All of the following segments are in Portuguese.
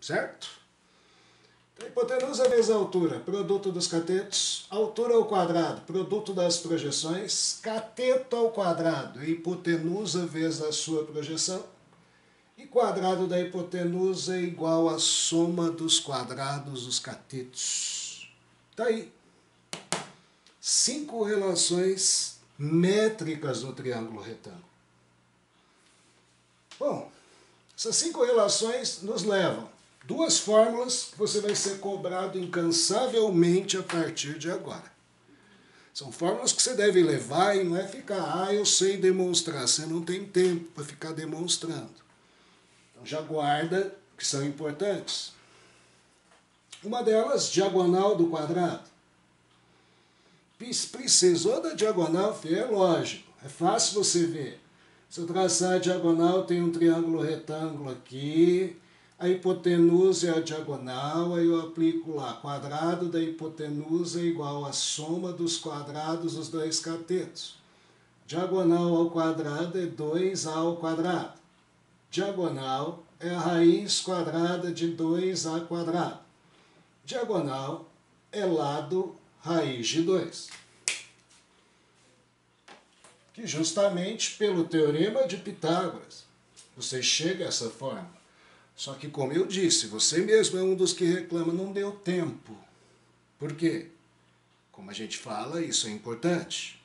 certo? Então, hipotenusa vezes a altura, produto dos catetos, altura ao quadrado, produto das projeções, cateto ao quadrado, hipotenusa vezes a sua projeção, e quadrado da hipotenusa é igual à soma dos quadrados dos catetos. Está aí. 5 relações métricas do triângulo retângulo. Bom, essas 5 relações nos levam a 2 fórmulas que você vai ser cobrado incansavelmente a partir de agora. São fórmulas que você deve levar e não é ficar, eu sei demonstrar, você não tem tempo para ficar demonstrando. Então já guarda que são importantes. Uma delas, diagonal do quadrado. Precisou da diagonal, é lógico, é fácil você ver. Se eu traçar a diagonal, tem um triângulo retângulo aqui, a hipotenusa é a diagonal, aí eu aplico lá, quadrado da hipotenusa é igual à soma dos quadrados dos 2 catetos. Diagonal ao quadrado é 2a ao quadrado. Diagonal é a raiz quadrada de 2a quadrado. Diagonal é lado raiz de 2. Que justamente pelo teorema de Pitágoras, você chega a essa fórmula. Só que, como eu disse, você mesmo é um dos que reclama, não deu tempo. Por quê? Como a gente fala, isso é importante.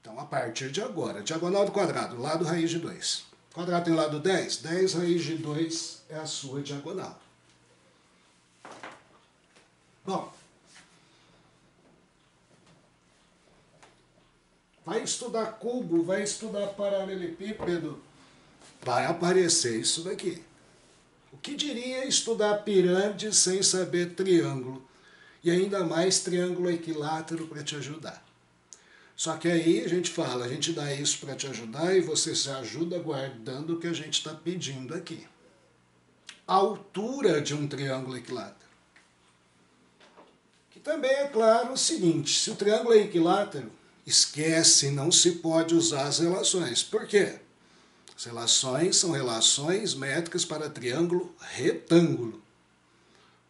Então, a partir de agora, diagonal do quadrado, lado raiz de 2. O quadrado tem lado 10, 10 raiz de 2 é a sua diagonal. Bom, vai estudar cubo, vai estudar paralelepípedo, vai aparecer isso daqui. O que diria estudar pirâmide sem saber triângulo? E ainda mais triângulo equilátero para te ajudar. Só que aí a gente fala, a gente dá isso para te ajudar e você se ajuda guardando o que a gente está pedindo aqui. A altura de um triângulo equilátero. Que também é claro o seguinte, se o triângulo é equilátero, esquece, não se pode usar as relações. Por quê? As relações são relações métricas para triângulo retângulo.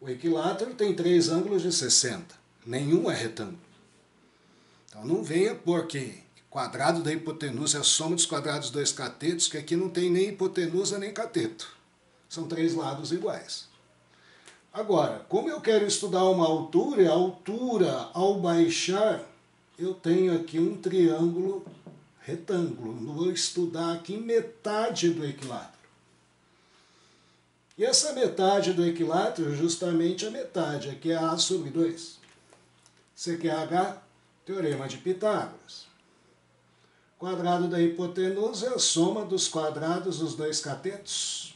O equilátero tem 3 ângulos de 60. Nenhum é retângulo. Então não venha pôr que quadrado da hipotenusa é a soma dos quadrados dos 2 catetos, que aqui não tem nem hipotenusa nem cateto. São 3 lados iguais. Agora, como eu quero estudar uma altura, a altura ao baixar, eu tenho aqui um triângulo retângulo. Vou estudar aqui metade do equilátero. E essa metade do equilátero, justamente a metade, aqui é A sobre 2. Você quer H? Teorema de Pitágoras. Quadrado da hipotenusa é a soma dos quadrados dos 2 catetos.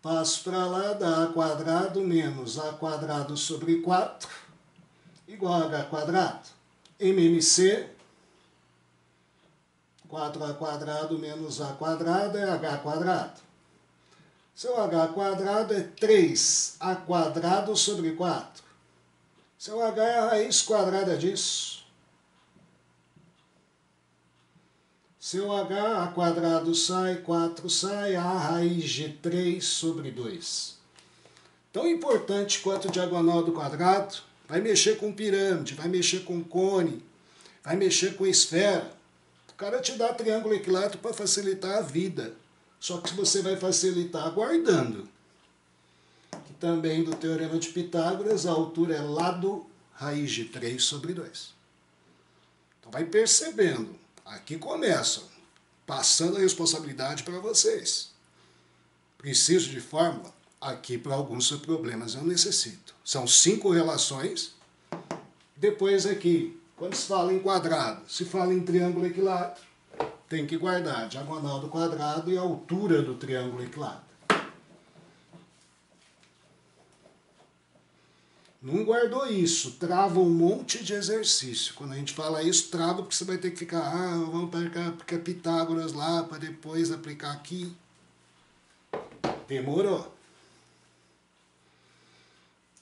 Passo para lá, dá A quadrado menos A quadrado sobre 4, igual a H quadrado. MMC, 4A quadrado menos A quadrado é H quadrado. Seu H quadrado é 3A quadrado sobre 4. Seu H é a raiz quadrada disso. Seu H, A quadrado sai, 4 sai, A raiz de 3 sobre 2. Tão importante quanto diagonal do quadrado, vai mexer com pirâmide, vai mexer com cone, vai mexer com esfera. O cara te dá triângulo equilátero para facilitar a vida. Só que você vai facilitar guardando. Que também do teorema de Pitágoras, a altura é lado raiz de 3 sobre 2. Então vai percebendo. Aqui começa. Passando a responsabilidade para vocês. Preciso de fórmula? Aqui para alguns problemas eu necessito. São 5 relações. Depois aqui, quando se fala em quadrado, se fala em triângulo equilátero, tem que guardar a diagonal do quadrado e a altura do triângulo equilátero. Não guardou isso, trava um monte de exercício. Quando a gente fala isso, trava porque você vai ter que ficar, vamos aplicar Pitágoras lá para depois aplicar aqui. Demorou.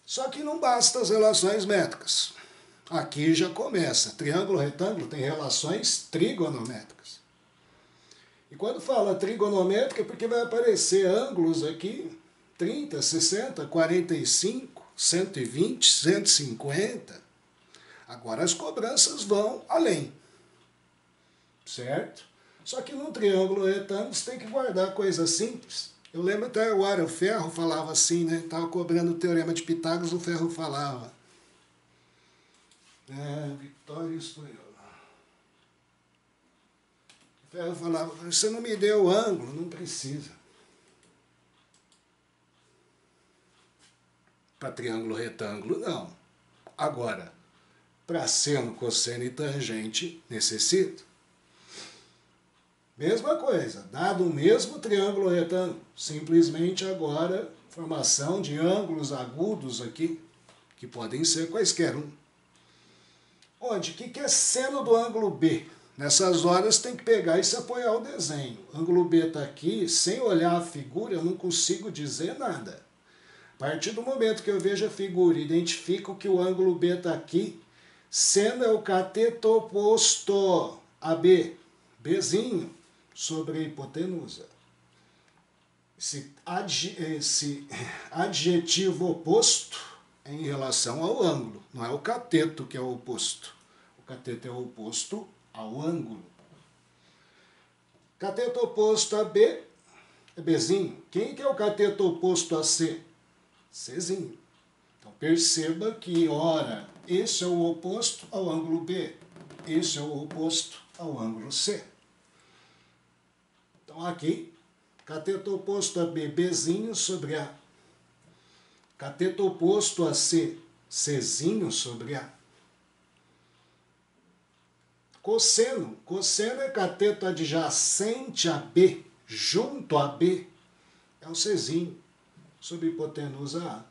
Só que não basta as relações métricas. Aqui já começa. Triângulo retângulo tem relações trigonométricas. E quando fala trigonométrica é porque vai aparecer ângulos aqui, 30, 60, 45, 120, 150. Agora as cobranças vão além, certo? Só que num triângulo retângulo você tem que guardar coisas simples. Eu lembro até agora, o Ferro falava assim, né? Estava cobrando o teorema de Pitágoras, o Ferro falava. Vitória Espanhola. O Ferro falava, você não me deu o ângulo, não precisa. Para triângulo retângulo, não. Agora, para seno, cosseno e tangente, necessita. Mesma coisa, dado o mesmo triângulo retângulo, simplesmente agora formação de ângulos agudos aqui, que podem ser quaisquer um. Onde? O que é seno do ângulo B? Nessas horas tem que pegar e se apoiar o desenho. O ângulo B está aqui, sem olhar a figura eu não consigo dizer nada. A partir do momento que eu vejo a figura e identifico que o ângulo B está aqui, seno é o cateto oposto a B, Bzinho, sobre a hipotenusa. Esse adjetivo oposto é em relação ao ângulo, não é o cateto que é o oposto. O cateto é o oposto ao ângulo. Cateto oposto a B é Bzinho. Quem que é o cateto oposto a C? Czinho. Então perceba que, ora, esse é o oposto ao ângulo B, esse é o oposto ao ângulo C. Então aqui, cateto oposto a B, Bzinho sobre A. Cateto oposto a C, Czinho sobre A. Cosseno. Cosseno é cateto adjacente a B, junto a B. É o Czinho sobre hipotenusa A.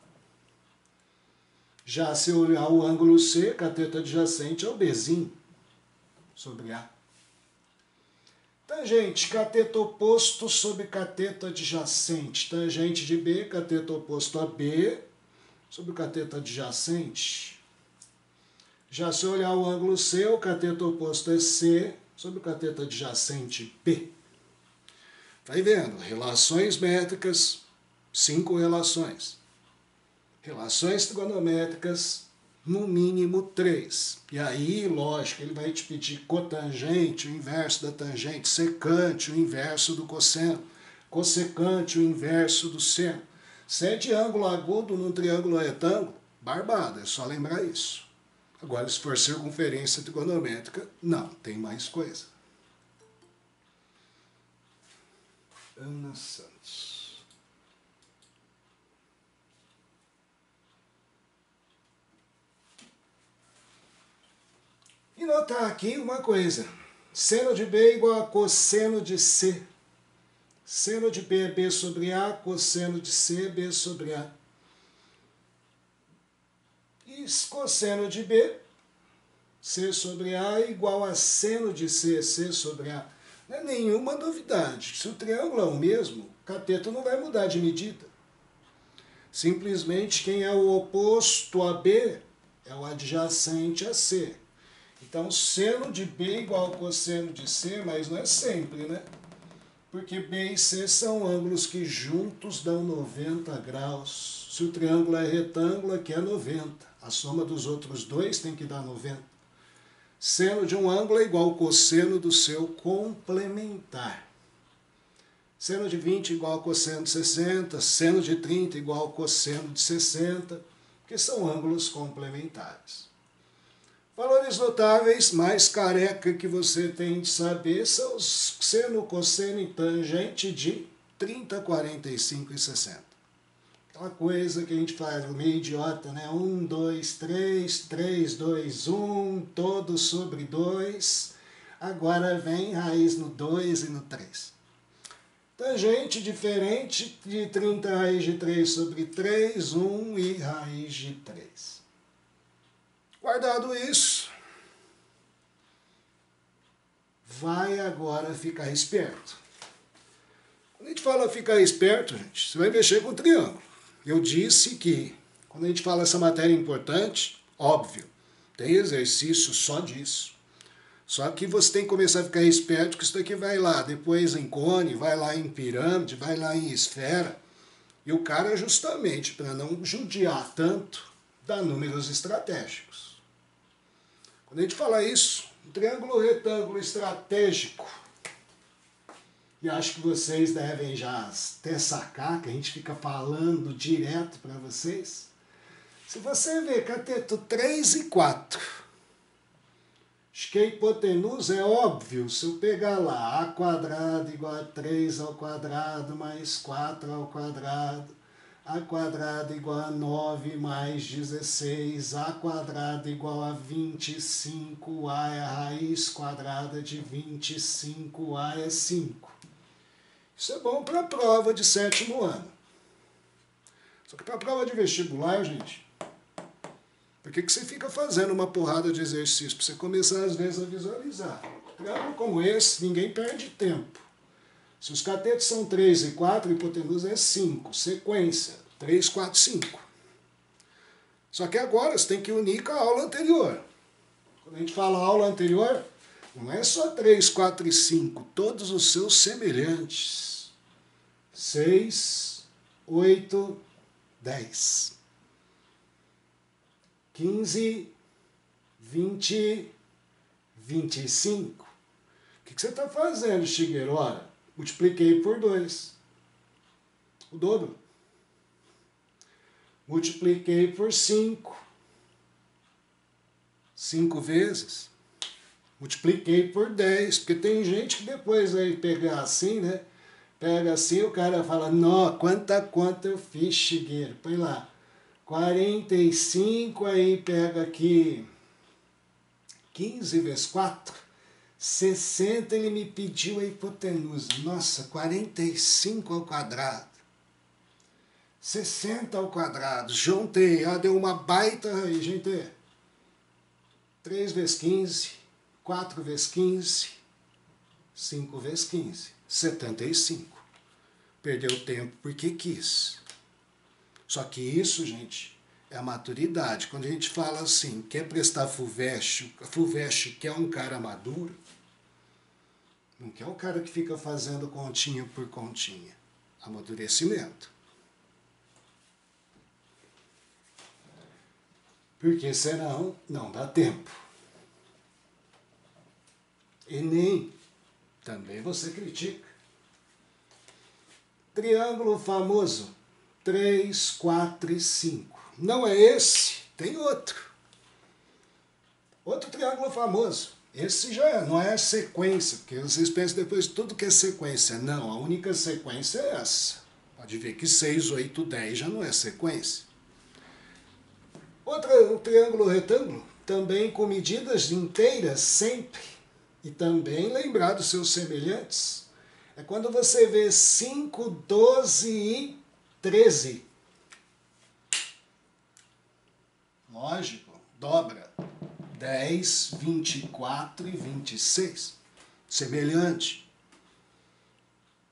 Já se olhar o ângulo C, cateto adjacente ao Bzinho sobre A. Tangente, cateto oposto sobre cateto adjacente. Tangente de B, cateto oposto a B sobre o cateto adjacente. Já se olhar o ângulo C, o cateto oposto é C sobre o cateto adjacente B. Vai vendo, relações métricas, 5 relações. Relações trigonométricas, no mínimo 3. E aí, lógico, ele vai te pedir cotangente, o inverso da tangente, secante, o inverso do cosseno, cossecante, o inverso do seno. Se é de ângulo agudo num triângulo retângulo, barbado, é só lembrar isso. Agora, se for circunferência trigonométrica, não, tem mais coisa. Ana Santos. E notar aqui uma coisa, seno de B é igual a cosseno de C. Seno de B é B sobre A, cosseno de C é B sobre A. E cosseno de B, C sobre A, é igual a seno de C, C sobre A. Não é nenhuma novidade. Se o triângulo é o mesmo, o cateto não vai mudar de medida. Simplesmente quem é o oposto a B é o adjacente a C. Então, seno de B igual a cosseno de C, mas não é sempre, né? Porque B e C são ângulos que juntos dão 90 graus. Se o triângulo é retângulo, aqui é 90. A soma dos outros dois tem que dar 90. Seno de um ângulo é igual ao cosseno do seu complementar. Seno de 20 igual ao cosseno de 60, seno de 30 igual ao cosseno de 60, porque são ângulos complementares. Valores notáveis, mais careca que você tem de saber, são os seno, cosseno e tangente de 30, 45 e 60. Aquela coisa que a gente faz, meio idiota, né? 1, 2, 3, 3, 2, 1, todo sobre 2. Agora vem raiz no 2 e no 3. Tangente diferente de 30 raiz de 3 sobre 3, 1 e raiz de 3. Guardado isso, vai agora ficar esperto. Quando a gente fala ficar esperto, gente, você vai mexer com o triângulo. Eu disse que, quando a gente fala essa matéria importante, óbvio, tem exercício só disso. Só que você tem que começar a ficar esperto que isso daqui vai lá, depois em cone, vai lá em pirâmide, vai lá em esfera. E o cara, justamente para não judiar tanto, dá números estratégicos. Quando a gente fala isso, um triângulo retângulo estratégico, e acho que vocês devem já até sacar, que a gente fica falando direto para vocês. Se você ver cateto 3 e 4, acho que a hipotenusa é óbvio, se eu pegar lá a quadrado igual a 3 ao quadrado mais 4 ao quadrado, a quadrado igual a 9 mais 16, a quadrado igual a 25, a é a raiz quadrada de 25, a é 5. Isso é bom para a prova de 7º ano. Só que para a prova de vestibular, gente, por que você fica fazendo uma porrada de exercício? Para você começar, às vezes, a visualizar. Triângulo como esse, ninguém perde tempo. Se os catetos são 3 e 4, a hipotenusa é 5. Sequência, 3, 4, 5. Só que agora você tem que unir com a aula anterior. Quando a gente fala aula anterior, não é só 3, 4 e 5. Todos os seus semelhantes. 6, 8, 10. 15, 20, 25. O que você está fazendo, Shigeru? Ora, multipliquei por 2. O dobro. Multipliquei por 5. 5 vezes. Multipliquei por 10. Porque tem gente que depois vai pegar assim, né? Pega assim, o cara fala, nó, quanta conta eu fiz, Shigeru? Põe lá. 45, aí pega aqui 15 vezes 4, 60, ele me pediu a hipotenusa. Nossa, 45 ao quadrado. 60 ao quadrado. Juntei, deu uma baita raiz, gente. 3 vezes 15, 4 vezes 15, 5 vezes 15, 75. Perdeu tempo porque quis. Só que isso, gente, é a maturidade. Quando a gente fala assim, quer prestar FUVEST quer um cara maduro, não quer um cara que fica fazendo continha por continha. Amadurecimento. Porque senão não dá tempo. Enem, também você critica. Triângulo famoso. 3, 4 e 5. Não é esse, tem outro. Outro triângulo famoso. Esse já não é sequência, porque vocês pensam depois tudo que é sequência. Não, a única sequência é essa. Pode ver que 6, 8, 10 já não é sequência. Outro triângulo retângulo, também com medidas inteiras sempre. E também lembrar dos seus semelhantes. É quando você vê 5, 12 e 13. Lógico, dobra. 10, 24 e 26. Semelhante.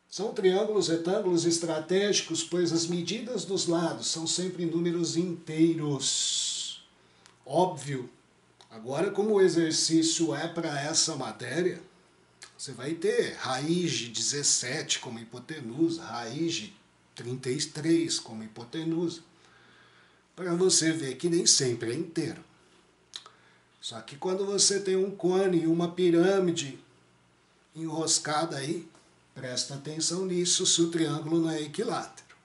São triângulos retângulos estratégicos, pois as medidas dos lados são sempre números inteiros. Óbvio. Agora, como o exercício é para essa matéria, você vai ter raiz de 17 como hipotenusa, raiz de 33 como hipotenusa, para você ver que nem sempre é inteiro. Só que quando você tem um cone e uma pirâmide enroscada aí, presta atenção nisso se o triângulo não é equilátero.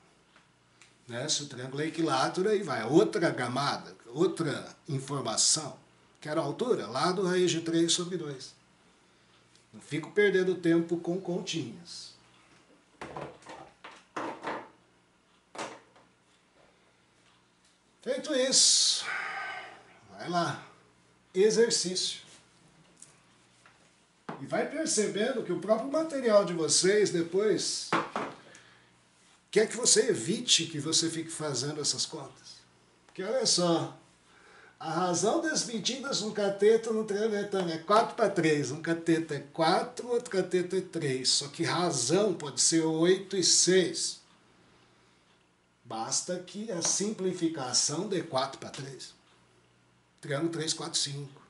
Né? Se o triângulo é equilátero, aí vai outra camada, outra informação. Quero a altura? Lado raiz de 3 sobre 2. Não fico perdendo tempo com continhas. Feito isso, vai lá, exercício. E vai percebendo que o próprio material de vocês depois quer que você evite que você fique fazendo essas contas. Porque olha só, a razão das medidas no cateto no triângulo retângulo é 4 para 3. Um cateto é 4, outro cateto é 3. Só que razão pode ser 8 e 6. Basta que a simplificação dê 4 para 3. Triângulo 3, 4, 5.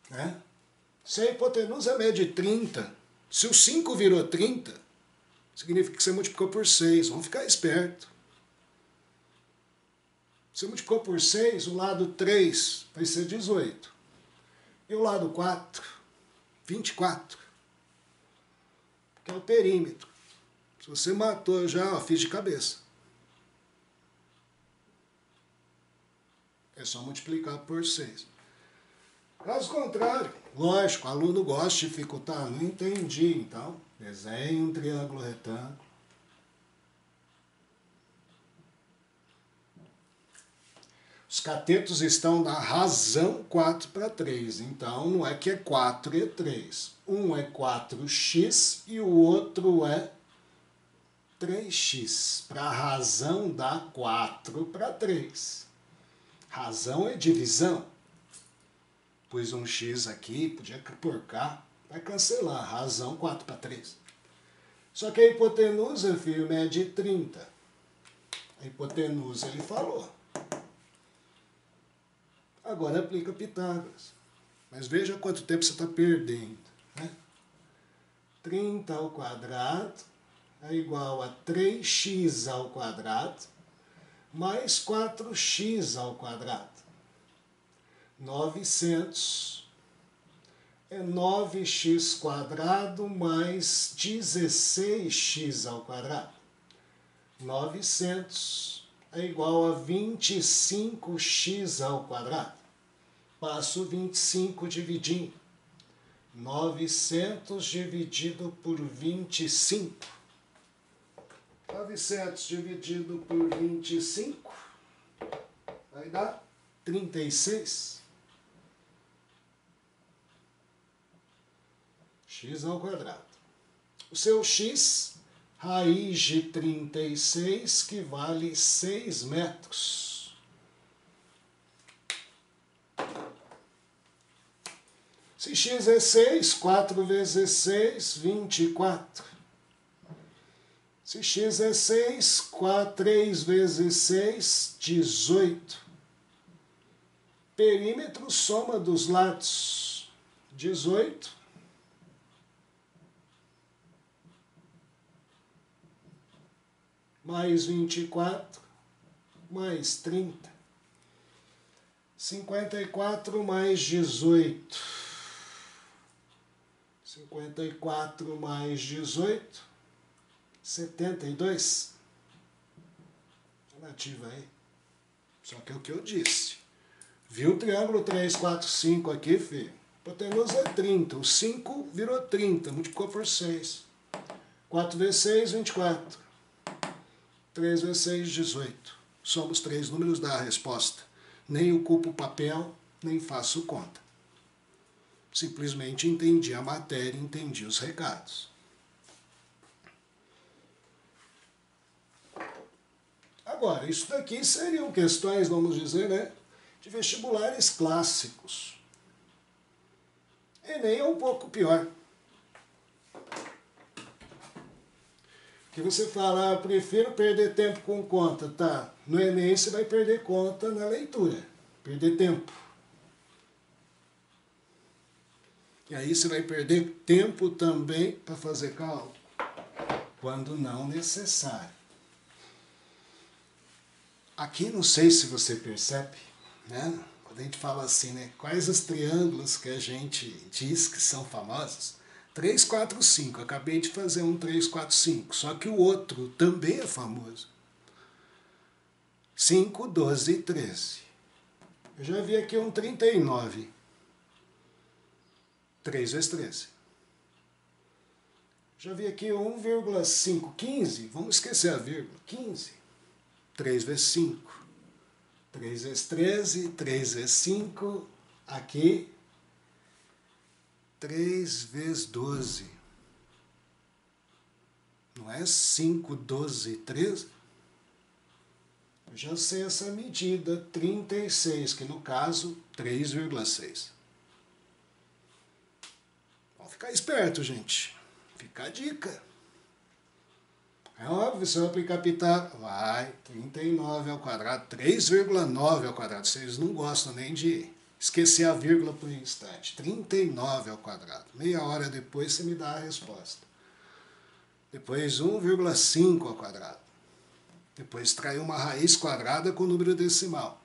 Né? Se a hipotenusa mede 30, se o 5 virou 30, significa que você multiplicou por 6. Vamos ficar esperto. Você multiplicou por 6, o lado 3 vai ser 18. E o lado 4, 24. Que é o perímetro. Se você matou já, ó, fiz de cabeça. É só multiplicar por 6. Caso contrário, lógico, o aluno gosta de dificultar, não entendi, então desenhe um triângulo retângulo. Os catetos estão na razão 4 para 3, então não é que é 4 e 3. Um é 4x e o outro é 3x. Para a razão dá 4 para 3. Razão é divisão. Pus um x aqui, podia por cá, vai cancelar. Razão 4 para 3. Só que a hipotenusa, filho, mede 30. A hipotenusa ele falou. Agora aplica Pitágoras. Mas veja quanto tempo você está perdendo. Né? 30 ao quadrado é igual a 3x ao quadrado mais 4x ao quadrado. 900 é 9x quadrado mais 16x ao quadrado. 900 é igual a 25x ao quadrado. Passo 25 dividindo. 900 dividido por 25. 900 dividido por 25 vai dar 36. X ao quadrado. O seu x, raiz de 36, que vale 6 metros. Se x é 6, 4 vezes 6, 24. Se x é 6, 3 vezes 6, 18. Perímetro, soma dos lados, 18. Mais 24, mais 30. 54 mais 18. 54 mais 18, 72. Relativa aí. Só que é o que eu disse. Viu o triângulo 3, 4, 5 aqui, filho? Hipotenusa é 30. O 5 virou 30, multiplicou por 6. 4 vezes 6, 24. 3 vezes 6, 18. Somos 3 números da resposta. Nem ocupo papel, nem faço conta. Simplesmente entendi a matéria, entendi os recados. Agora, isso daqui seriam questões, vamos dizer, né, de vestibulares clássicos. Enem é um pouco pior. Que você fala, eu prefiro perder tempo com conta, tá? No Enem você vai perder conta na leitura, perder tempo. E aí você vai perder tempo também para fazer cálculo, quando não necessário. Aqui não sei se você percebe, né? Quando a gente fala assim, né? Quais os triângulos que a gente diz que são famosos? 3, 4, 5. Acabei de fazer um 3, 4, 5. Só que o outro também é famoso. 5, 12 e 13. Eu já vi aqui um 39. 3 vezes 13. Já vi aqui 1,5, 15. Vamos esquecer a vírgula. 15. 3 vezes 5. 3 vezes 13. 3 vezes 5. Aqui. 3 vezes 12. Não é 5, 12 e 13? Eu já sei essa medida. 36, que no caso, 3,6. Ficar esperto, gente. Fica a dica. É óbvio, se eu aplicar Pitágoras, vai, 39 ao quadrado, 3,9 ao quadrado. Vocês não gostam nem de Esqueci a vírgula por um instante. 39 ao quadrado. Meia hora depois você me dá a resposta. Depois 1,5 ao quadrado. Depois trai uma raiz quadrada com número decimal.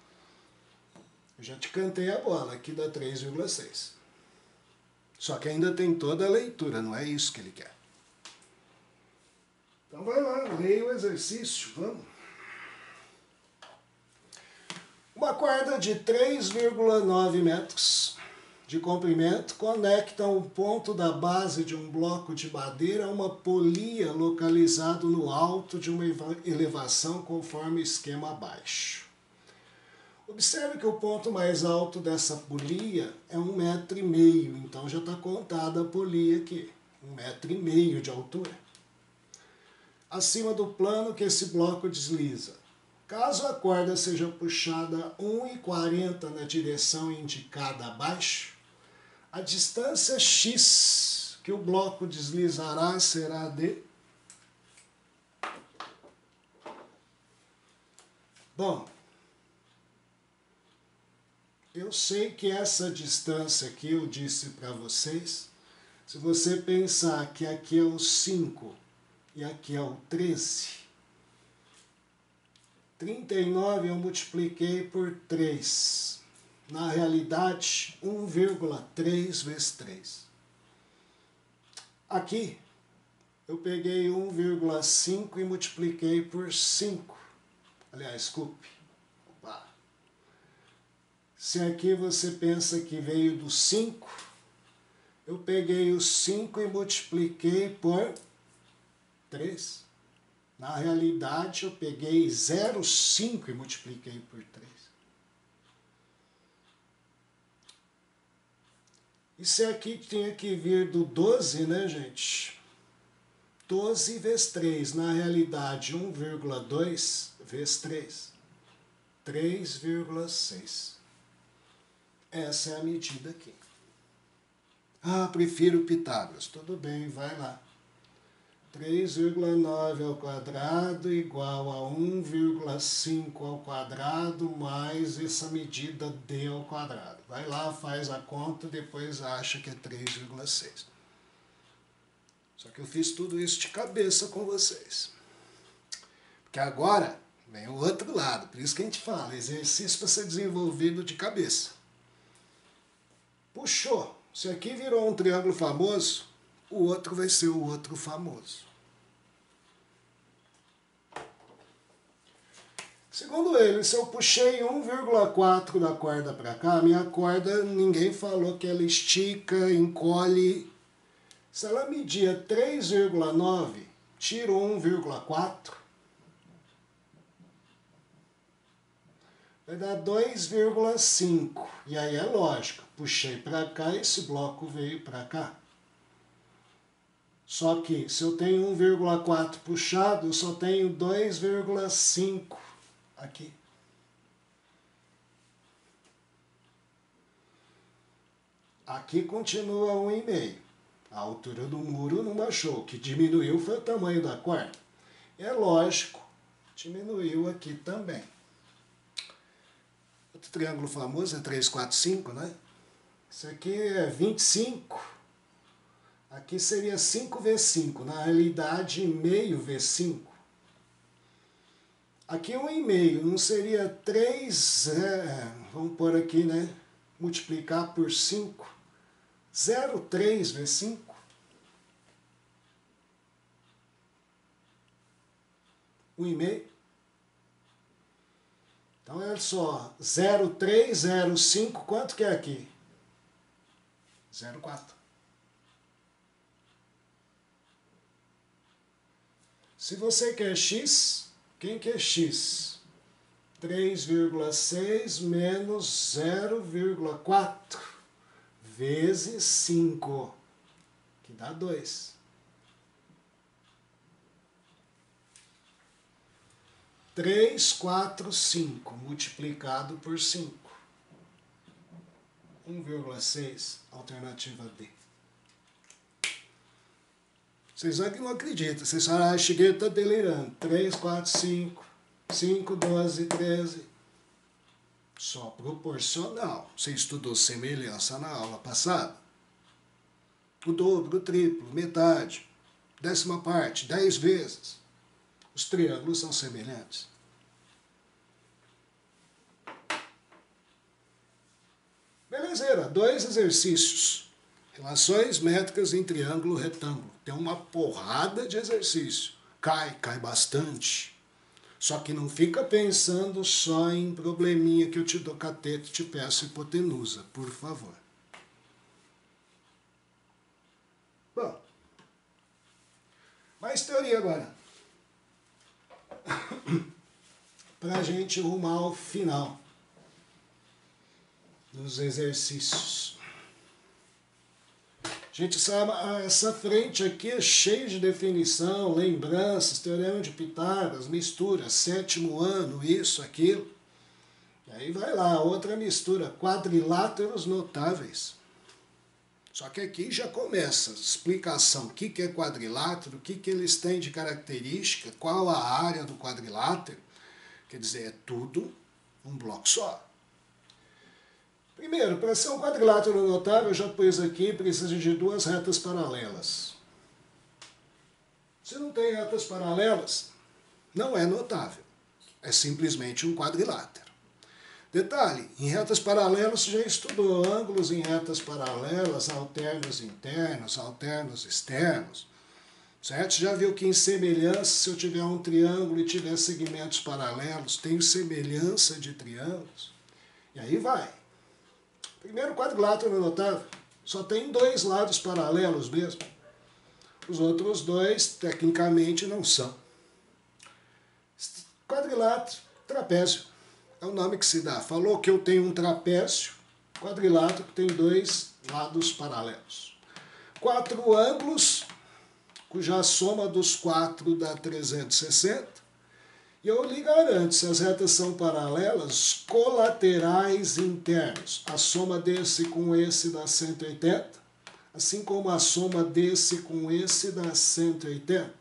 Eu já te cantei a bola, aqui dá 3,6. Só que ainda tem toda a leitura, não é isso que ele quer. Então vai lá, leia o exercício, vamos. Uma corda de 3,9 metros de comprimento conecta um ponto da base de um bloco de madeira a uma polia localizado no alto de uma elevação conforme o esquema abaixo. Observe que o ponto mais alto dessa polia é 1,5 m, então já está contada a polia aqui, 1,5 m de altura. Acima do plano que esse bloco desliza. Caso a corda seja puxada 1,40 na direção indicada abaixo, a distância x que o bloco deslizará será de... Bom, eu sei que essa distância aqui eu disse para vocês, se você pensar que aqui é o 5 e aqui é o 13, 39 eu multipliquei por 3. Na realidade, 1,3 vezes 3. Aqui, eu peguei 1,5 e multipliquei por 5. Aliás, desculpe. Opa. Se aqui você pensa que veio do 5, eu peguei o 5 e multipliquei por 3. Na realidade, eu peguei 0,5 e multipliquei por 3. Isso aqui tinha que vir do 12, né, gente? 12 vezes 3. Na realidade, 1,2 vezes 3. 3,6. Essa é a medida aqui. Ah, prefiro Pitágoras. Tudo bem, vai lá. 3,9 ao quadrado igual a 1,5 ao quadrado mais essa medida d ao quadrado. Vai lá, faz a conta, depois acha que é 3,6. Só que eu fiz tudo isso de cabeça com vocês. Porque agora vem o outro lado. Por isso que a gente fala, exercício para ser desenvolvido de cabeça. Puxou. Se aqui virou um triângulo famoso, o outro vai ser o outro famoso. Segundo ele, se eu puxei 1,4 da corda para cá, minha corda, ninguém falou que ela estica, encolhe. Se ela media 3,9, tiro 1,4, vai dar 2,5. E aí é lógico, puxei para cá, esse bloco veio para cá. Só que, se eu tenho 1,4 puxado, eu só tenho 2,5 aqui. Aqui continua 1,5. A altura do muro não baixou. O que diminuiu foi o tamanho da corda. É lógico, diminuiu aqui também. Outro triângulo famoso é 3, 4, 5, né? Isso aqui é 25. Aqui seria 5 vezes 5, na realidade, meio vezes 5. Aqui 1,5, não seria 3, vamos pôr aqui, né? Multiplicar por 5. 0,3 vezes 5. 1,5. Então, olha só, 0,3, 0,5, quanto que é aqui? 0,4. Se você quer x, quem quer x? 3,6 menos 0,4 vezes 5, que dá 2. 3, 4, 5 multiplicado por 5. 1,6, alternativa D. Vocês não acreditam, vocês falam, ah, Shigeru está delirando. 3, 4, 5, 5, 12, 13. Só proporcional. Você estudou semelhança na aula passada? O dobro, o triplo, metade, 10ª parte, 10 vezes. Os triângulos são semelhantes. Belezeira, 2 exercícios. Relações métricas em triângulo retângulo. Tem uma porrada de exercício. Cai bastante. Só que não fica pensando só em probleminha que eu te dou cateto e te peço hipotenusa, por favor. Bom, mais teoria agora. Para a gente rumar ao final dos exercícios. Gente, essa frente aqui é cheia de definição, lembranças, teorema de Pitágoras, mistura, 7º ano, isso, aquilo. E aí vai lá, outra mistura, quadriláteros notáveis. Só que aqui já começa a explicação, o que é quadrilátero, o que eles têm de característica, qual a área do quadrilátero. Quer dizer, é tudo um bloco só. Primeiro, para ser um quadrilátero notável, eu já pus aqui, precisa de 2 retas paralelas. Se não tem retas paralelas, não é notável. É simplesmente um quadrilátero. Detalhe, em retas paralelas você já estudou ângulos em retas paralelas, alternos internos, alternos externos. Certo? Você já viu que em semelhança, se eu tiver um triângulo e tiver segmentos paralelos, tenho semelhança de triângulos. E aí vai. Primeiro quadrilátero notável, só tem 2 lados paralelos mesmo. Os outros 2, tecnicamente, não são. Quadrilátero, trapézio, é o nome que se dá. Falou que eu tenho um trapézio, quadrilátero que tem 2 lados paralelos. 4 ângulos, cuja soma dos 4 dá 360. E eu lhe garanto, se as retas são paralelas, colaterais internos. A soma desse com esse dá 180, assim como a soma desse com esse dá 180.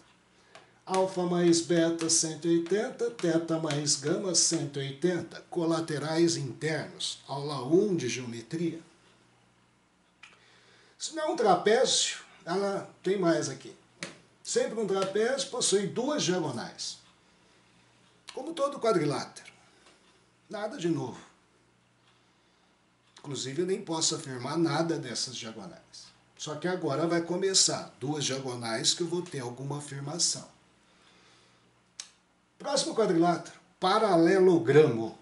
Alfa mais beta, 180, teta mais gama, 180. Colaterais internos. Aula 1 de geometria. Se não é um trapézio, ela tem mais aqui. Sempre um trapézio possui 2 diagonais. Como todo quadrilátero. Nada de novo. Inclusive, eu nem posso afirmar nada dessas diagonais. Só que agora vai começar 2 diagonais que eu vou ter alguma afirmação. Próximo quadrilátero, paralelogramo.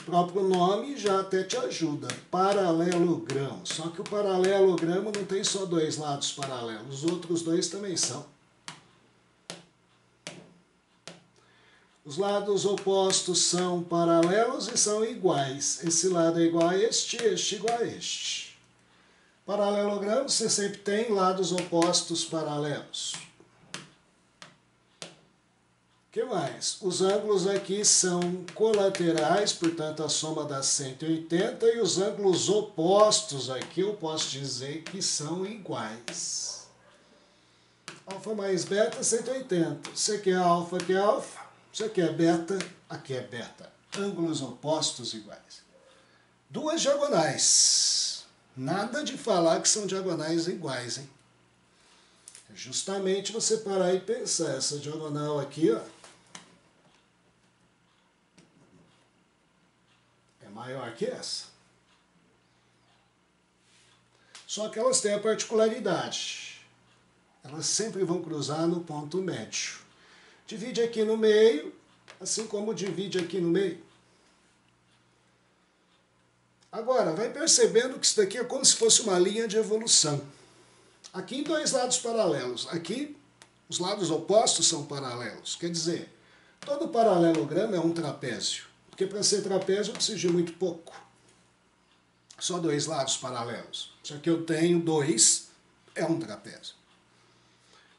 O próprio nome já até te ajuda, paralelogramo. Só que o paralelogramo não tem só 2 lados paralelos, os outros 2 também são. Os lados opostos são paralelos e são iguais. Esse lado é igual a este igual a este. Paralelogramo, você sempre tem lados opostos paralelos. O que mais? Os ângulos aqui são colaterais, portanto a soma dá 180, e os ângulos opostos aqui eu posso dizer que são iguais. Alfa mais beta, 180. Você quer alfa, aqui é alfa. Você quer beta, aqui é beta. Ângulos opostos iguais. 2 diagonais. Nada de falar que são diagonais iguais, hein? É justamente você parar e pensar. Essa diagonal aqui, ó, é maior que essa. Só que elas têm a particularidade. Elas sempre vão cruzar no ponto médio. Divide aqui no meio, assim como divide aqui no meio. Agora, vai percebendo que isso daqui é como se fosse uma linha de evolução. Aqui 2 lados paralelos. Aqui, os lados opostos são paralelos. Quer dizer, todo paralelogramo é um trapézio. Porque para ser trapézio eu preciso de muito pouco. Só 2 lados paralelos. Só que eu tenho 2, é um trapézio.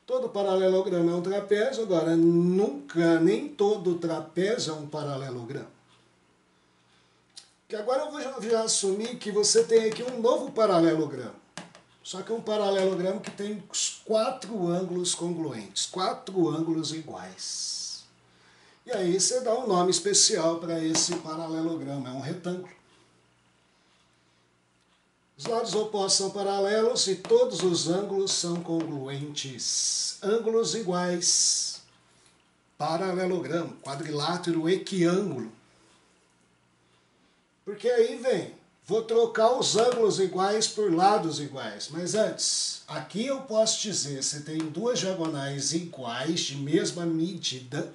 Todo paralelogramo é um trapézio, agora nunca, nem todo trapézio é um paralelogramo. Que agora eu vou já assumir que você tem aqui um novo paralelogramo. Só que é um paralelogramo que tem 4 ângulos congruentes, 4 ângulos iguais. E aí você dá um nome especial para esse paralelogramo, é um retângulo. Os lados opostos são paralelos e todos os ângulos são congruentes. Ângulos iguais. Paralelogramo, quadrilátero, equiângulo. Porque aí vem, vou trocar os ângulos iguais por lados iguais. Mas antes, aqui eu posso dizer, você tem duas diagonais iguais, de mesma medida,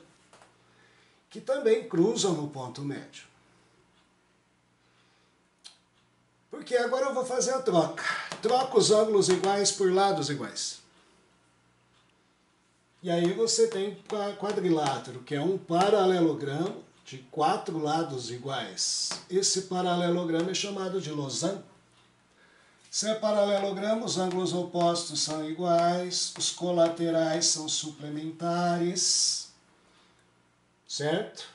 que também cruzam no ponto médio. Porque agora eu vou fazer a troca. Troca os ângulos iguais por lados iguais. E aí você tem quadrilátero, que é um paralelogramo de 4 lados iguais. Esse paralelogramo é chamado de losango. Se é paralelogramo, os ângulos opostos são iguais, os colaterais são suplementares, certo?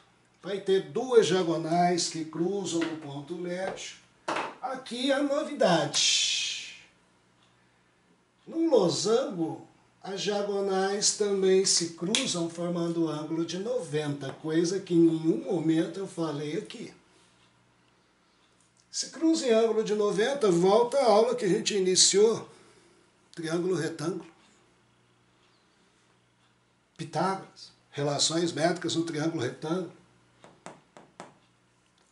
Vai ter duas diagonais que cruzam no ponto médio. Aqui a novidade. No losango, as diagonais também se cruzam formando ângulo de 90, coisa que em nenhum momento eu falei aqui. Se cruza em ângulo de 90, volta à aula que a gente iniciou, triângulo retângulo. Pitágoras, relações métricas no triângulo retângulo.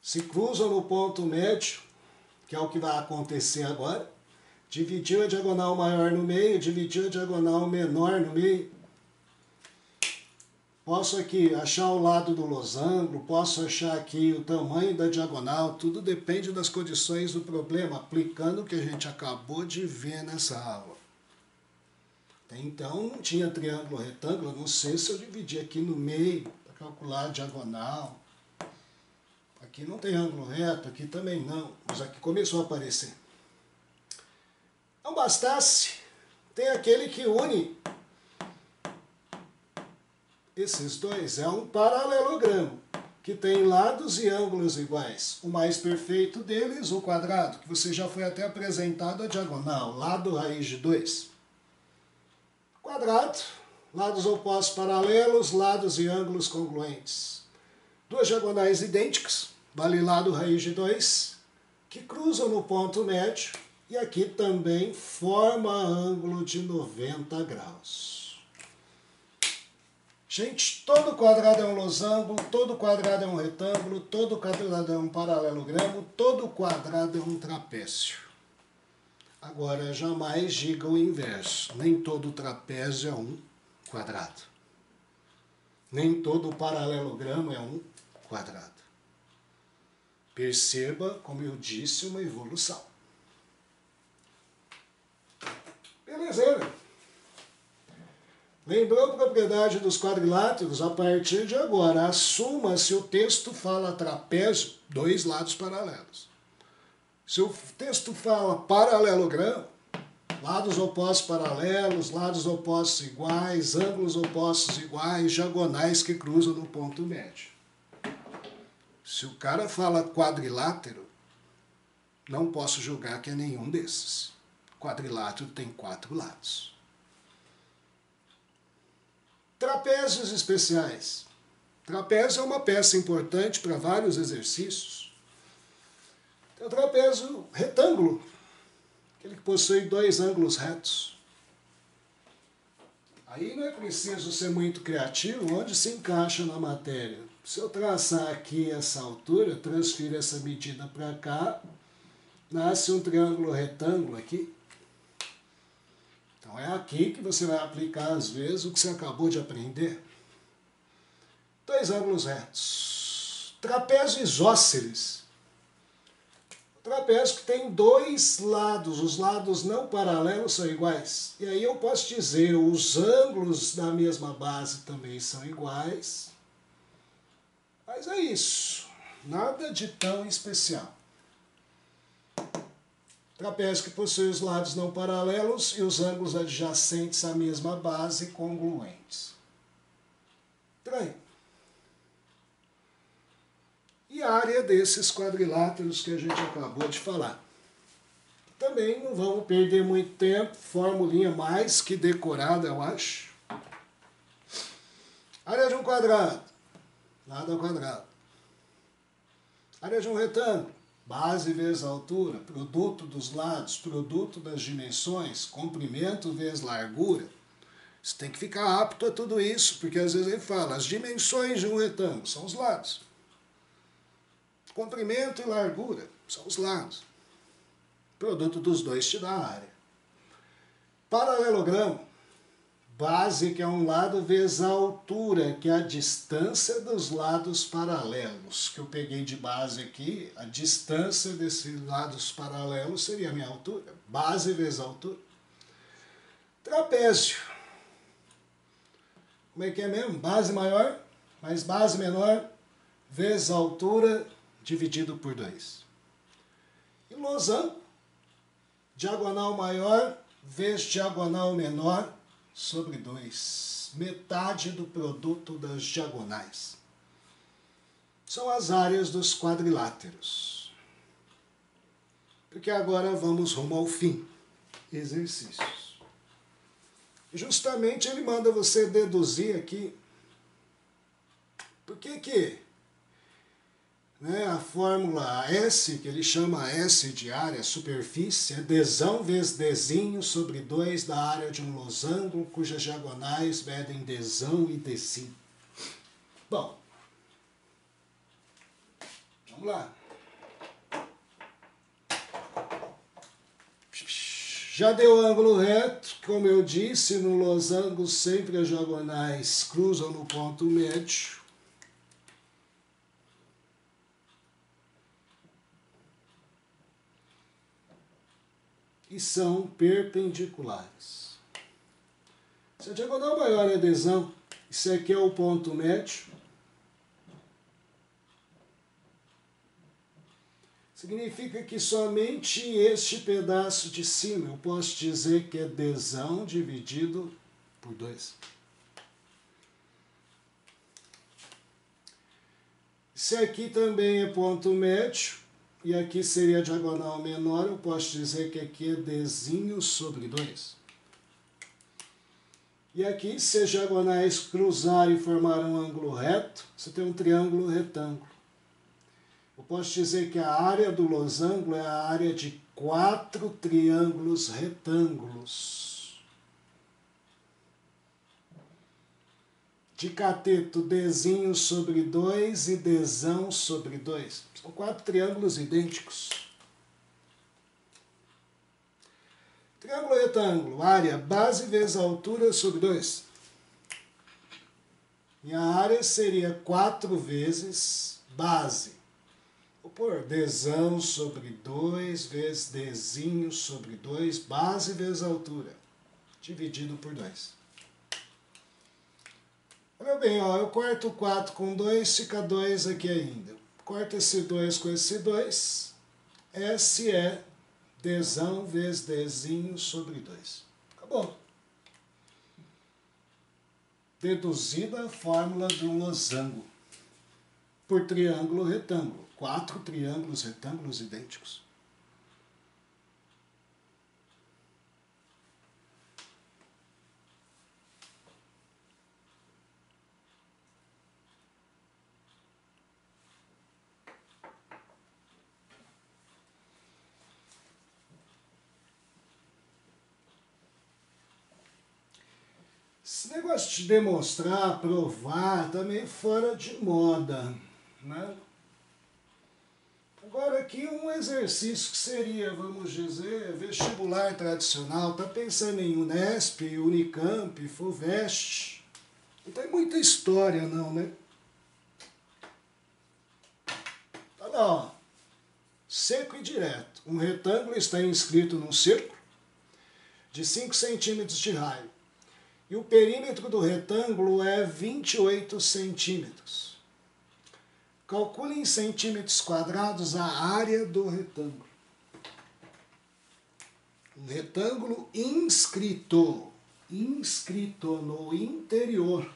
Se cruzam no ponto médio, que é o que vai acontecer agora, dividiu a diagonal maior no meio, dividiu a diagonal menor no meio. Posso aqui achar o lado do losango, posso achar aqui o tamanho da diagonal, tudo depende das condições do problema, aplicando o que a gente acabou de ver nessa aula. Até então não tinha triângulo retângulo, não sei se eu dividi aqui no meio para calcular a diagonal. Aqui não tem ângulo reto, aqui também não, mas aqui começou a aparecer. Não bastasse, tem aquele que une esses dois, é um paralelogramo, que tem lados e ângulos iguais. O mais perfeito deles, o quadrado, que você já foi até apresentado a diagonal, lado raiz de 2. Quadrado, lados opostos paralelos, lados e ângulos congruentes. Duas diagonais idênticas, vale lado raiz de 2, que cruzam no ponto médio, e aqui também forma ângulo de 90 graus. Gente, todo quadrado é um losango, todo quadrado é um retângulo, todo quadrado é um paralelogramo, todo quadrado é um trapézio. Agora, jamais diga o inverso. Nem todo trapézio é um quadrado. Nem todo paralelogramo é um quadrado. Perceba, como eu disse, uma evolução. Beleza? Lembrou a propriedade dos quadriláteros? A partir de agora, assuma se o texto fala trapézio, dois lados paralelos. Se o texto fala paralelogramo, lados opostos paralelos, lados opostos iguais, ângulos opostos iguais, diagonais que cruzam no ponto médio. Se o cara fala quadrilátero, não posso julgar que é nenhum desses. Quadrilátero tem 4 lados. Trapézios especiais. Trapézio é uma peça importante para vários exercícios. Tem o trapézio retângulo, aquele que possui 2 ângulos retos. Aí não é preciso ser muito criativo, onde se encaixa na matéria. Se eu traçar aqui essa altura, transfiro essa medida para cá, nasce um triângulo retângulo aqui. Então é aqui que você vai aplicar, às vezes, o que você acabou de aprender. 2 ângulos retos. Trapézio isósceles. Trapézio que tem 2 lados, os lados não paralelos são iguais. E aí eu posso dizer, os ângulos da mesma base também são iguais. Mas é isso, nada de tão especial. Trapézio que possui os lados não paralelos e os ângulos adjacentes à mesma base congruentes. Estranho. E a área desses quadriláteros que a gente acabou de falar. Também não vamos perder muito tempo, formulinha mais que decorada, eu acho. Área de um quadrado. lado ao quadrado. Área de um retângulo, base vezes altura, produto dos lados, produto das dimensões, comprimento vezes largura. Você tem que ficar apto a tudo isso, porque às vezes ele fala, as dimensões de um retângulo são os lados. Comprimento e largura são os lados. Produto dos dois te dá a área. Paralelogramo, base que é um lado vezes a altura, que é a distância dos lados paralelos. Que eu peguei de base aqui, a distância desses lados paralelos seria a minha altura. Base vezes altura. Trapézio. Como é que é mesmo? Base maior mais base menor vezes altura dividido por 2. E losango, diagonal maior vezes diagonal menor sobre 2. Metade do produto das diagonais. São as áreas dos quadriláteros. Porque agora vamos rumo ao fim. Exercícios. Justamente ele manda você deduzir aqui por que a fórmula S, que ele chama S de área, superfície, é Dzão vezes Dzinho sobre 2 da área de um losango, cujas diagonais medem Dzão e Dzinho. Bom, vamos lá. Já deu ângulo reto, como eu disse, no losango sempre as diagonais cruzam no ponto médio. E são perpendiculares. Se a diagonal maior é Dzão, isso aqui é o ponto médio, significa que somente este pedaço de cima eu posso dizer que é Dzão dividido por 2. Se aqui também é ponto médio, e aqui seria a diagonal menor, eu posso dizer que aqui é Dzinho sobre 2. E aqui, se as diagonais cruzarem e formar um ângulo reto, você tem um triângulo retângulo. Eu posso dizer que a área do losango é a área de 4 triângulos retângulos. De cateto, Dzinho sobre 2 e Dzão sobre 2. São 4 triângulos idênticos. Triângulo retângulo, área, base vezes altura sobre 2. E a área seria 4 vezes base. Vou pôr Dzão sobre 2 vezes Dzinho sobre 2, base vezes altura, dividido por 2. Olha bem, ó, eu corto 4 com 2, fica 2 aqui ainda. Corto esse 2 com esse 2, S é Dzão vezes Dzinho sobre 2. Acabou. Deduzida a fórmula do losango por triângulo retângulo. 4 triângulos retângulos idênticos. Esse negócio de demonstrar, provar, tá meio fora de moda, né? Agora aqui um exercício que seria, vamos dizer, vestibular tradicional, tá pensando em Unesp, Unicamp, Fuvest. Não tem muita história não, né? Tá lá, ó. Seco e direto. Um retângulo está inscrito num círculo de 5 centímetros de raio. E o perímetro do retângulo é 28 centímetros. Calcule em centímetros quadrados a área do retângulo. Um retângulo inscrito no interior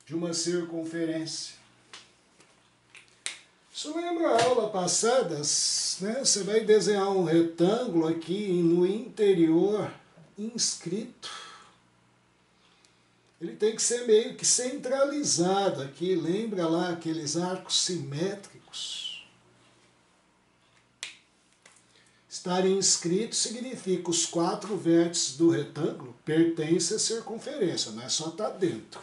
de uma circunferência. Isso lembra a aula passada, né? Você vai desenhar um retângulo aqui no interior inscrito. ele tem que ser meio que centralizado aqui. Lembra lá aqueles arcos simétricos? Estarem inscritos significa os 4 vértices do retângulo pertencem à circunferência, não é só estar dentro.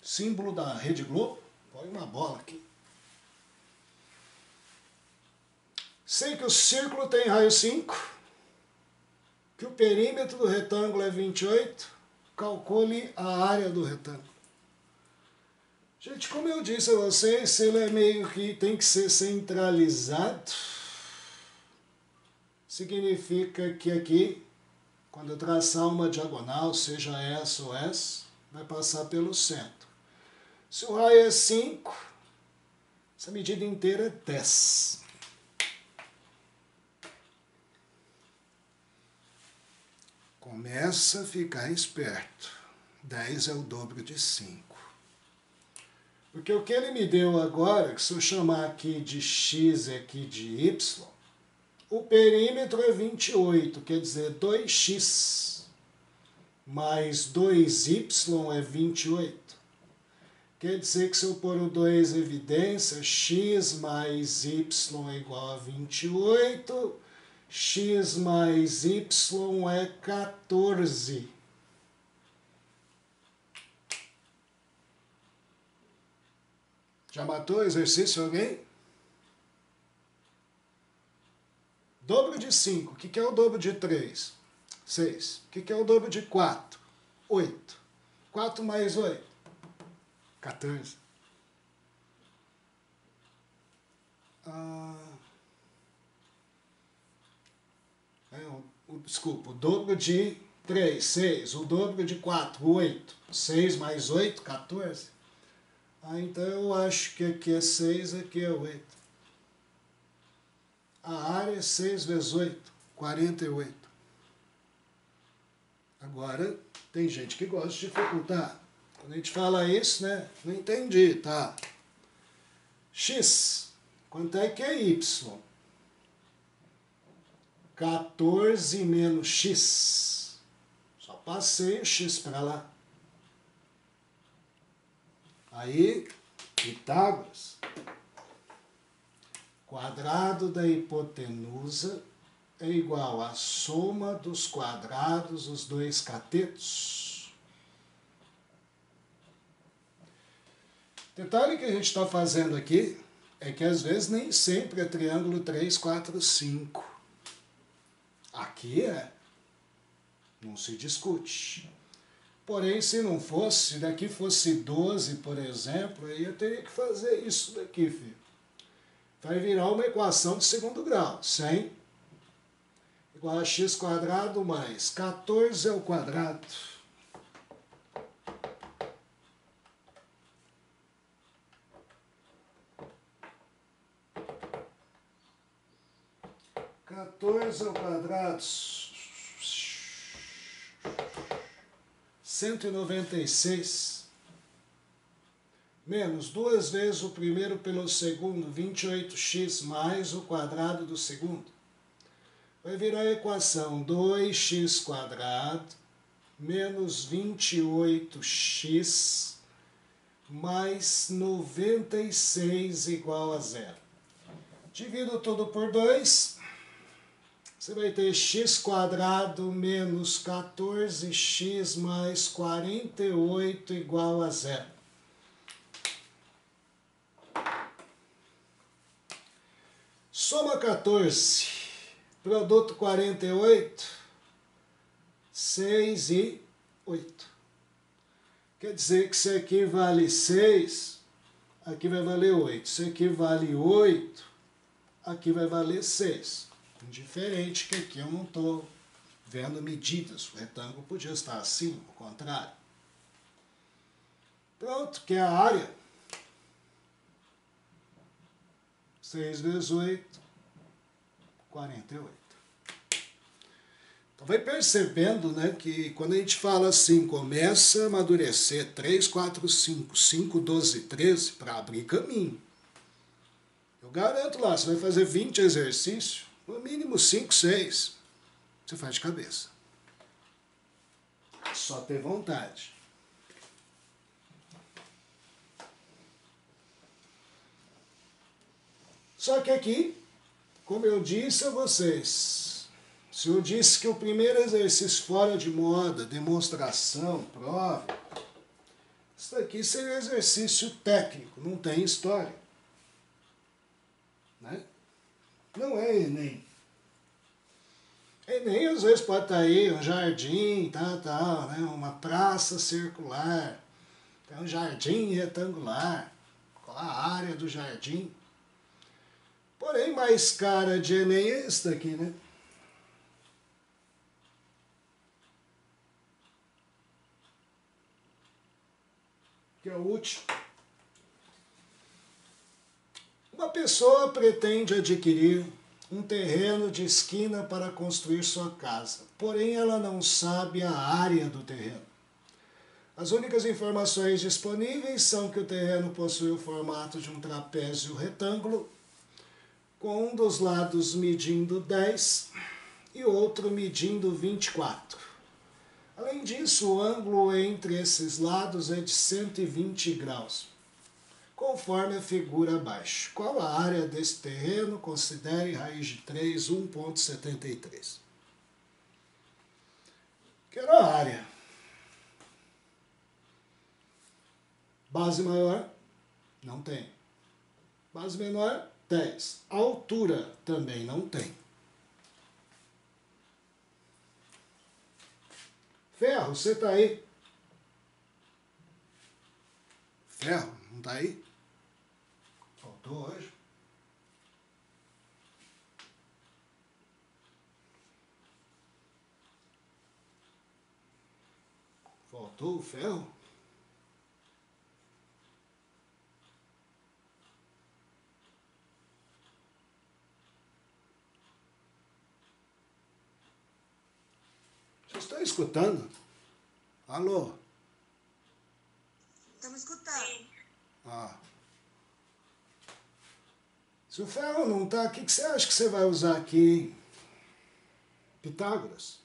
Símbolo da Rede Globo, põe uma bola aqui. Sei que o círculo tem raio 5, que o perímetro do retângulo é 28, calcule a área do retângulo. Gente, como eu disse a vocês, ele é meio que tem que ser centralizado. Significa que aqui, quando eu traçar uma diagonal, seja essa ou essa, vai passar pelo centro. Se o raio é 5, essa medida inteira é 10. Começa a ficar esperto. 10 é o dobro de 5. Porque o que ele me deu agora, que se eu chamar aqui de x e aqui de y, o perímetro é 28, quer dizer 2x mais 2y é 28. Quer dizer que se eu pôr o 2 em evidência, x mais y é igual a 28, x mais y é 14. Já matou o exercício alguém? Dobro de 5. O que é o dobro de 3? 6. O que é o dobro de 4? 8. 4 mais 8? 14. Desculpa, o dobro de 3, 6. O dobro de 4, 8. 6 mais 8, 14. Então eu acho que aqui é 6, aqui é 8. A área é 6 vezes 8, 48. Agora, tem gente que gosta de dificultar. Quando a gente fala isso, né? Não entendi, tá? X, quanto é que é Y? 14 menos X. Só passei o X para lá. Aí, Pitágoras. Quadrado da hipotenusa é igual à soma dos quadrados dos dois catetos. Detalhe que a gente está fazendo aqui é que às vezes nem sempre é triângulo 3, 4, 5. Aqui é. Não se discute. Porém, se não fosse, se daqui fosse 12, por exemplo, aí eu teria que fazer isso daqui, filho. Vai virar uma equação de segundo grau. 100 igual a x quadrado mais 14 ao quadrado. Ao quadrado, 196, menos 2 vezes o primeiro pelo segundo, 28x mais o quadrado do segundo. Vai virar a equação 2x quadrado menos 28x mais 96 igual a 0. Divido tudo por 2. Você vai ter x quadrado menos 14x mais 48 igual a 0. Soma 14, produto 48, 6 e 8. Quer dizer que isso aqui vale 6, aqui vai valer 8. Isso aqui vale 8, aqui vai valer 6. Diferente que aqui eu não estou vendo medidas. O retângulo podia estar assim, ao contrário. Pronto, que é a área. 6 vezes 8, 48. Então vai percebendo, né, que quando a gente fala assim, começa a amadurecer 3, 4, 5, 5, 12, 13, para abrir caminho. Eu garanto lá, você vai fazer 20 exercícios, no mínimo 5, 6, você faz de cabeça. Só ter vontade. Só que aqui, como eu disse a vocês, se eu disse que o primeiro exercício fora de moda, demonstração, prova, isso daqui seria exercício técnico, não tem história. Né? Não é Enem. Enem às vezes pode estar aí um jardim, tal, né? Uma praça circular, tem um jardim retangular, qual a área do jardim. Porém, mais cara de Enem é esse daqui, né? Que é o último. Uma pessoa pretende adquirir um terreno de esquina para construir sua casa, porém ela não sabe a área do terreno. As únicas informações disponíveis são que o terreno possui o formato de um trapézio retângulo, com um dos lados medindo 10 e outro medindo 24. Além disso, o ângulo entre esses lados é de 120 graus, conforme a figura abaixo. Qual a área desse terreno? Considere raiz de 3, 1,73. Quero a área. Base maior? Não tem. Base menor? 10. Altura também não tem. Ferro, você está aí? Ferro, não está aí? Faltou hoje? Faltou o ferro? Vocês estão escutando? Alô? Estamos escutando. Ah. Se o ferro não está, o que você acha que você vai usar aqui, hein? Pitágoras?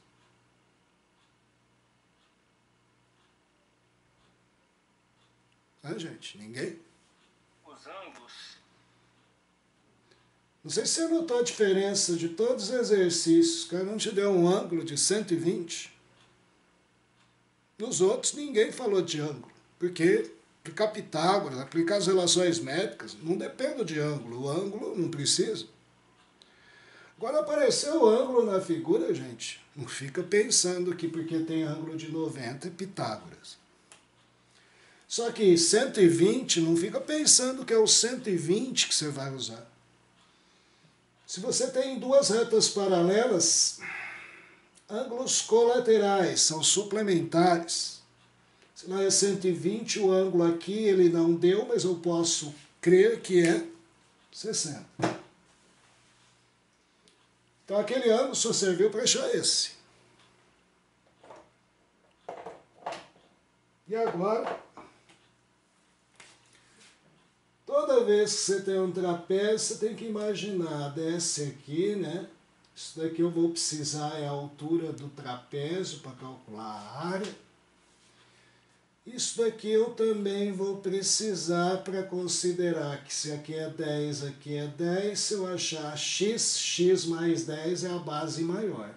Gente? Ninguém? Os ângulos. Não sei se você notou a diferença de todos os exercícios. O cara não te deu um ângulo de 120. Nos outros, ninguém falou de ângulo. Porque aplicar Pitágoras, aplicar as relações métricas, não depende de ângulo. O ângulo não precisa. Agora apareceu o ângulo na figura, gente. Não fica pensando que porque tem ângulo de 90 é Pitágoras. Só que 120, não fica pensando que é o 120 que você vai usar. Se você tem duas retas paralelas, ângulos colaterais são suplementares. Se não é 120, o ângulo aqui ele não deu, mas eu posso crer que é 60. Então aquele ângulo só serviu para achar esse. E agora, toda vez que você tem um trapézio, você tem que imaginar, desce aqui, né? Isso daqui eu vou precisar é a altura do trapézio para calcular a área. Isso daqui eu também vou precisar para considerar que se aqui é 10, aqui é 10, se eu achar x, x mais 10 é a base maior.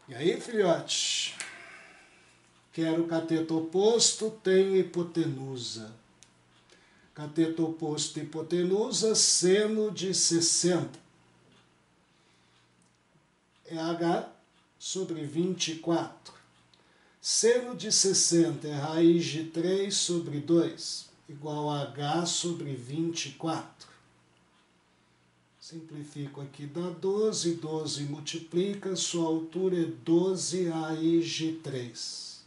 E aí, filhote? Quero cateto oposto, tenho hipotenusa. Cateto oposto, hipotenusa, seno de 60. É h sobre 24. Seno de 60 é raiz de 3 sobre 2, igual a h sobre 24. Simplifico aqui, dá 12, 12 multiplica, sua altura é 12 raiz de 3.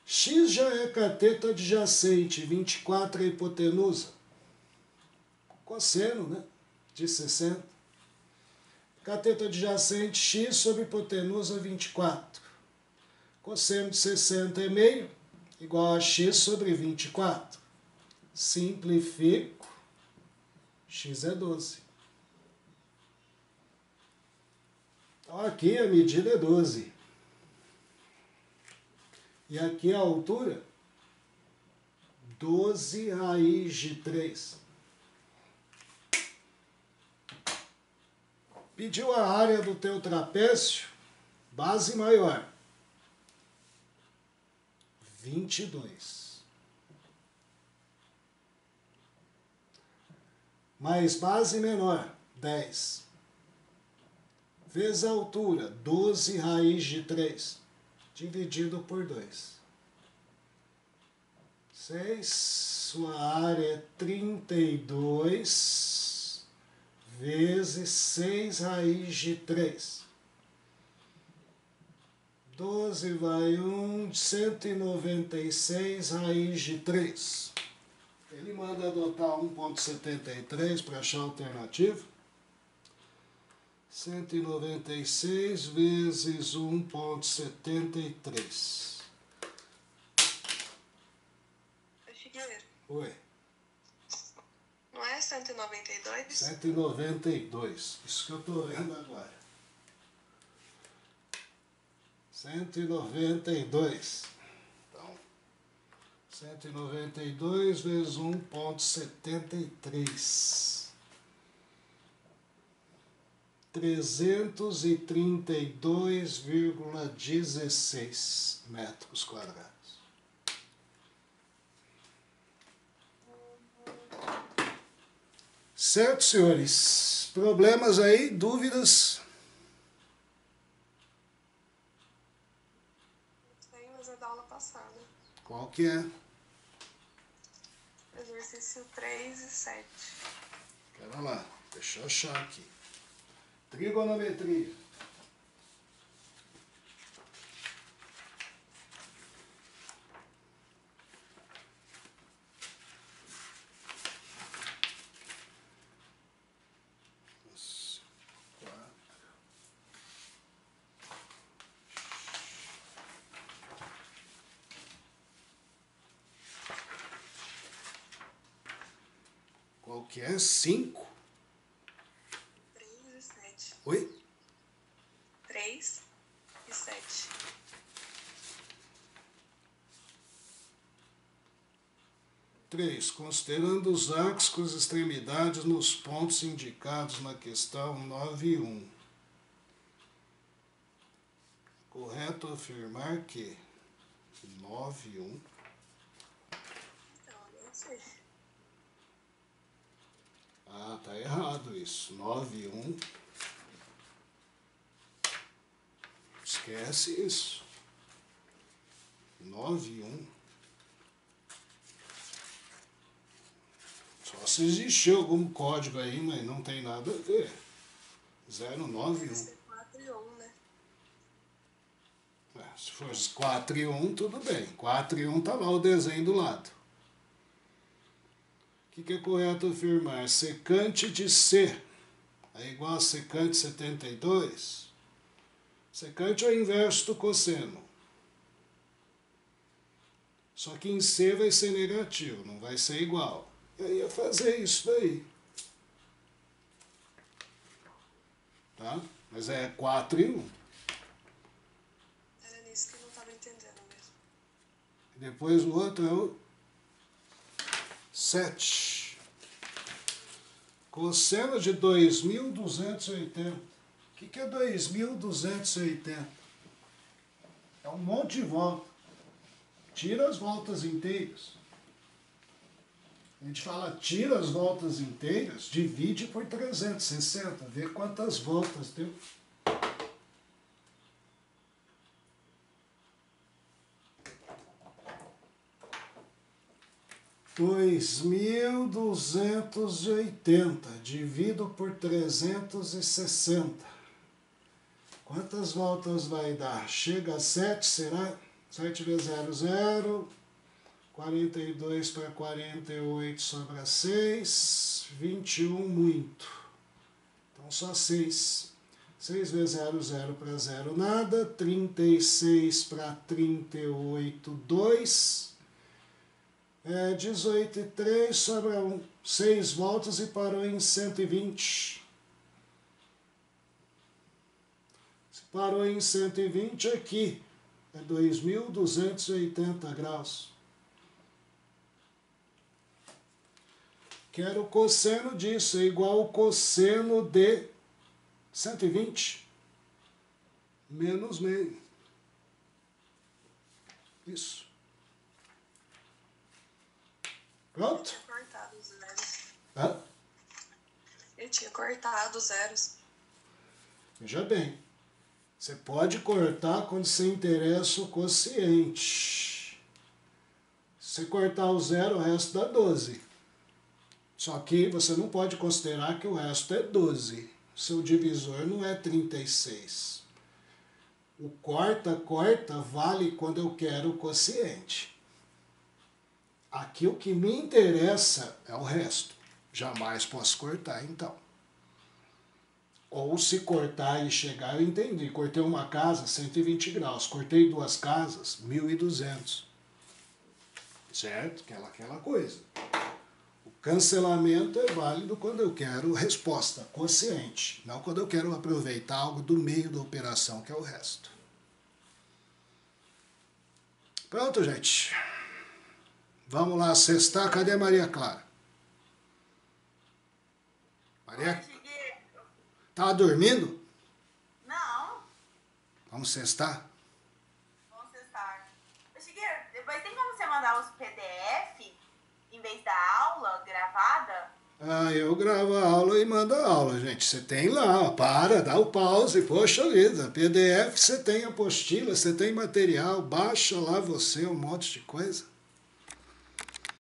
X já é cateto adjacente, 24 é hipotenusa. Cosseno, né? De 60. Cateto adjacente, x sobre hipotenusa, 24. Cosseno de 60 é meio, igual a x sobre 24. Simplifico, x é 12. Então aqui a medida é 12. E aqui a altura, 12 raiz de 3. Pediu a área do teu trapézio, base maior, 22. Mais base menor, 10. Vezes a altura, 12 raiz de 3, dividido por 2. 6, sua área é 32 vezes 6 raiz de 3. 12 vai 1, 196 raiz de 3. Ele manda adotar 1,73 para achar a alternativa. 196 vezes 1,73. Figueiredo, Oi. não é 192? 192. Isso que eu estou vendo agora. 192. Então, 192 vezes 1,73. 332,16 metros quadrados. Certo, senhores? Problemas aí? Dúvidas? Tem, mas é da aula passada. Qual que é? Exercício 3 e 7. Pera lá, deixa eu achar aqui. Trigonometria. Qual que é? 5? 3 e 7. Oi? 3 e 7. 3. Considerando os arcos com as extremidades nos pontos indicados na questão 9.1. Correto afirmar que 9.1. Então, não sei. Ah, tá errado isso. 9.1. Esquece isso. 9.1. Só se existir algum código aí, mas não tem nada a ver. 091. Deve ser 4 e 1, né? Se fosse 4 e 1, tudo bem. 4 e 1 tá lá o desenho do lado. O que é correto afirmar? Secante de C é igual a secante 72. Secante é o inverso do cosseno. Só que em C vai ser negativo, não vai ser igual. Eu ia fazer isso daí. Tá? Mas é 4 e 1. Era nisso que eu não estava entendendo mesmo. E depois o outro é o 7. Cosseno de 2.280. O que é 2.280? É um monte de volta. Tira as voltas inteiras. A gente fala tira as voltas inteiras, divide por 360. Vê quantas voltas deu. Dois mil duzentos e 80 divido por 360. Quantas voltas vai dar? Chega a 7, será? 7 vezes 0, 0. 42 para 48 sobra 6. 21, muito. Então só 6. 6 vezes 0, 0 para 0, nada. 36 para 38, 2. 18,3, sobram 6 voltas e parou em 120. Se parou em 120 aqui, é 2.280 graus. Quero o cosseno disso, é igual ao cosseno de 120 menos meio. Isso. Pronto? Tinha cortado os zeros. Hã? Eu tinha cortado os zeros. Veja bem, você pode cortar quando você interessa o quociente. Se você cortar o zero, o resto dá 12. Só que você não pode considerar que o resto é 12. Seu divisor não é 36. O corta vale quando eu quero o quociente. Aqui o que me interessa é o resto. Jamais posso cortar, então. Ou se cortar e chegar, eu entendi. Cortei uma casa, 120 graus. Cortei 2 casas, 1.200. Certo? Aquela coisa. O cancelamento é válido quando eu quero resposta quociente, não quando eu quero aproveitar algo do meio da operação, que é o resto. Pronto, gente. Vamos lá, sextar. Cadê a Maria Clara? Maria? Tava dormindo? Não, Vamos sextar? vamos cessar. Chiqueiro, depois tem como você mandar os PDF em vez da aula gravada? Ah, eu gravo a aula e mando a aula, gente. Você tem lá, dá o pause, poxa vida. PDF, você tem apostila, você tem material, baixa lá você um monte de coisa.